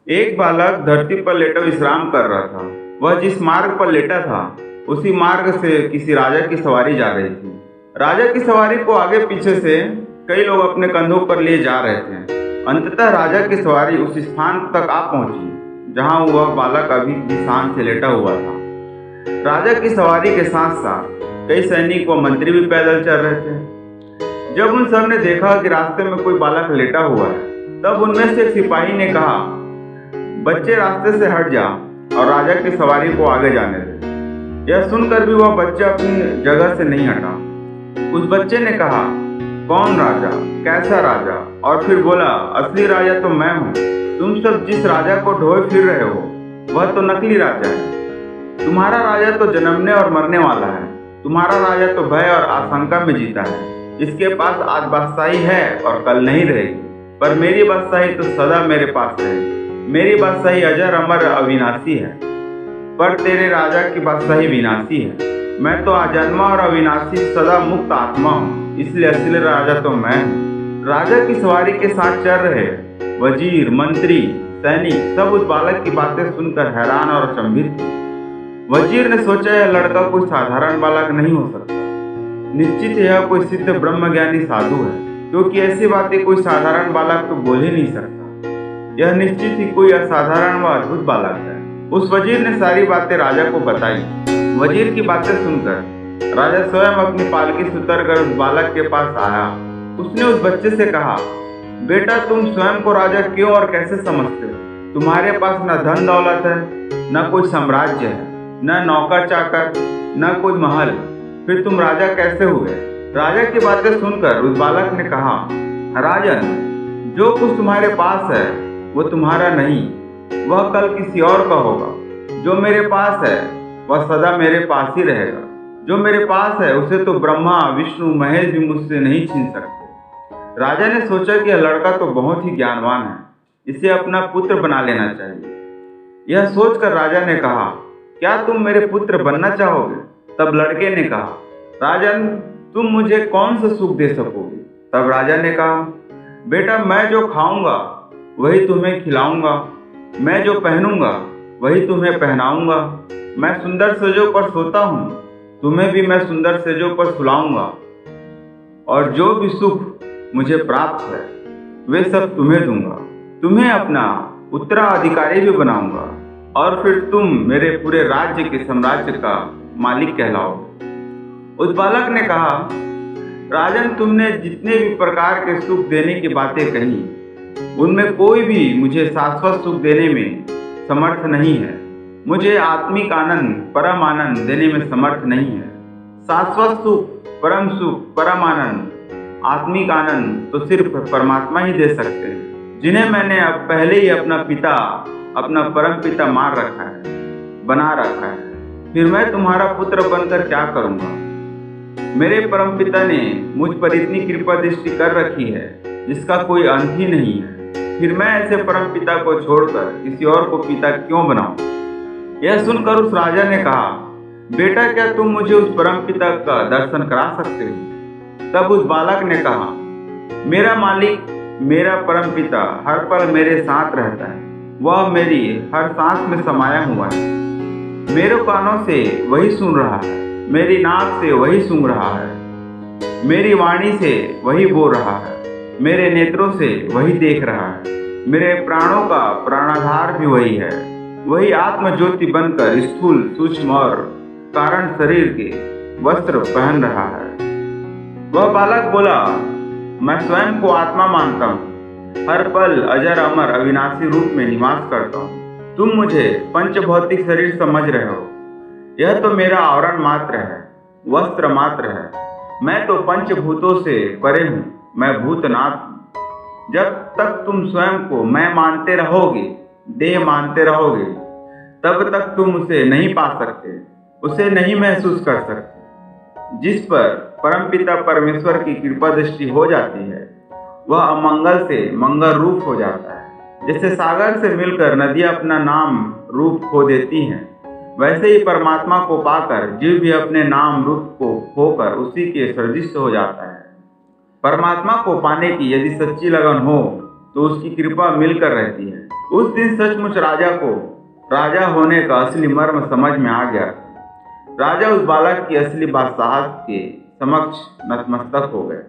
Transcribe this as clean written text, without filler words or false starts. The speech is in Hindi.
एक बालक धरती पर लेटा विश्राम कर रहा था। वह जिस मार्ग पर लेटा था, उसी मार्ग से किसी राजा की सवारी जा रही थी। राजा की सवारी को आगे पीछे से कई लोग अपने कंधों पर लिए जा रहे थे। अंततः राजा की सवारी उस स्थान तक आ पहुंची जहां वह बालक अभी भी शांत से लेटा हुआ था। राजा की सवारी के साथ साथ कई सैनिक व मंत्री भी पैदल चल रहे थे। जब उन सब ने देखा कि रास्ते में कोई बालक लेटा हुआ है, तब उनमें से एक सिपाही ने कहा, बच्चे रास्ते से हट जा और राजा की सवारी को आगे जाने दे। यह सुनकर भी वह बच्चा अपनी जगह से नहीं हटा। उस बच्चे ने कहा, कौन राजा, कैसा राजा? और फिर बोला, असली राजा तो मैं हूँ। तुम सब जिस राजा को ढोए फिर रहे हो, वह तो नकली राजा है। तुम्हारा राजा तो जन्मने और मरने वाला है। तुम्हारा राजा तो भय और आशंका में जीता है। इसके पास आज बादशाही है और कल नहीं रहेगी, पर मेरी बादशाही तो सदा मेरे पास रहेगी। मेरी बादशाही अजर अमर अविनाशी है, पर तेरे राजा की बादशाही विनाशी है। मैं तो अजन्मा और अविनाशी सदा मुक्त आत्मा हूँ, इसलिए असली राजा तो मैं हूँ। राजा की सवारी के साथ चल रहे वजीर, मंत्री, सैनिक सब उस बालक की बातें सुनकर हैरान और अचंभित थे। वजीर ने सोचा, यह लड़का कोई साधारण बालक नहीं हो सकता। निश्चित यह कोई सिद्ध ब्रह्मज्ञानी साधु है, क्योंकि ऐसी बातें कोई साधारण बालक तो बोल ही नहीं सकता। यह निश्चित ही कोई असाधारण व अद्भुत बालक है। उस वजीर ने सारी बातें राजा को बताई। वजीर की बातें सुनकर राजा स्वयं अपनी पालकी से उतरकर उस बालक के पास आया। उसने उस बच्चे से कहा, बेटा, तुम स्वयं को राजा क्यों और कैसे समझते हो? तुम्हारे पास न धन दौलत है, न कोई साम्राज्य है, न नौकर चाकर, न कोई महल, फिर तुम राजा कैसे हुए? राजा की बातें सुनकर उस बालक ने कहा, राजन, जो कुछ तुम्हारे पास है वो तुम्हारा नहीं, वह कल किसी और का होगा। जो मेरे पास है वह सदा मेरे पास ही रहेगा। जो मेरे पास है उसे तो ब्रह्मा, विष्णु, महेश भी मुझसे नहीं छीन सकते। राजा ने सोचा कि यह लड़का तो बहुत ही ज्ञानवान है, इसे अपना पुत्र बना लेना चाहिए। यह सोचकर राजा ने कहा, क्या तुम मेरे पुत्र बनना चाहोगे? तब लड़के ने कहा, राजन, तुम मुझे कौन सा सुख दे सकोगे? तब राजा ने कहा, बेटा, मैं जो खाऊंगा वही तुम्हें खिलाऊंगा, मैं जो पहनूंगा वही तुम्हें पहनाऊंगा। मैं सुंदर सेजों पर सोता हूँ, तुम्हें भी मैं सुंदर सेजों पर सुलाऊंगा, और जो भी सुख मुझे प्राप्त है वे सब तुम्हें दूंगा। तुम्हें अपना उत्तराधिकारी भी बनाऊंगा, और फिर तुम मेरे पूरे राज्य के साम्राज्य का मालिक कहलाओगे। उस बालक ने कहा, राजन, तुमने जितने भी प्रकार के सुख देने की बातें कही, उनमें कोई भी मुझे शाश्वत सुख देने में समर्थ नहीं है। मुझे आत्मिक आनंद, परम आनंद देने में समर्थ नहीं है। शाश्वत सुख, परम आनंद, आत्मिक आनंद तो सिर्फ परमात्मा ही दे सकते हैं, जिन्हें मैंने अब पहले ही अपना परम पिता बना रखा है। फिर मैं तुम्हारा पुत्र बनकर क्या करूँगा? मेरे परम पिता ने मुझ पर इतनी कृपा दृष्टि कर रखी है जिसका कोई अंत ही नहीं है। फिर मैं ऐसे परम पिता को छोड़कर किसी और को पिता क्यों बनाऊं? यह सुनकर उस राजा ने कहा, बेटा, क्या तुम मुझे उस परम पिता का दर्शन करा सकते हो? तब उस बालक ने कहा, मेरा मालिक, मेरा परम पिता हर पल मेरे साथ रहता है। वह मेरी हर सांस में समाया हुआ है। मेरे कानों से वही सुन रहा है, मेरी नाक से वही सूंघ रहा है, मेरी वाणी से वही बोल रहा है, मेरे नेत्रों से वही देख रहा है। मेरे प्राणों का प्राणाधार भी वही है। वही आत्म ज्योति बनकर स्थूल, सूक्ष्म और कारण शरीर के वस्त्र पहन रहा है। वह बालक बोला, मैं स्वयं को आत्मा मानता हूँ, हर पल अजर अमर अविनाशी रूप में निवास करता हूँ। तुम मुझे पंचभौतिक शरीर समझ रहे हो, यह तो मेरा आवरण मात्र है, वस्त्र मात्र है। मैं तो पंचभूतों से परे हूँ, मैं भूतनाथ हूँ। जब तक तुम स्वयं को मैं मानते रहोगे, देह मानते रहोगे, तब तक तुम उसे नहीं पा सकते, उसे नहीं महसूस कर सकते। जिस पर परमपिता परमेश्वर की कृपा दृष्टि हो जाती है, वह अमंगल से मंगल रूप हो जाता है। जैसे सागर से मिलकर नदियाँ अपना नाम रूप खो देती हैं, वैसे ही परमात्मा को पाकर जीव भी अपने नाम रूप को खोकर उसी के सदृश हो जाता है। परमात्मा को पाने की यदि सच्ची लगन हो तो उसकी कृपा मिलकर रहती है। उस दिन सचमुच राजा को राजा होने का असली मर्म समझ में आ गया। राजा उस बालक की असली बादशाहत के समक्ष नतमस्तक हो गए।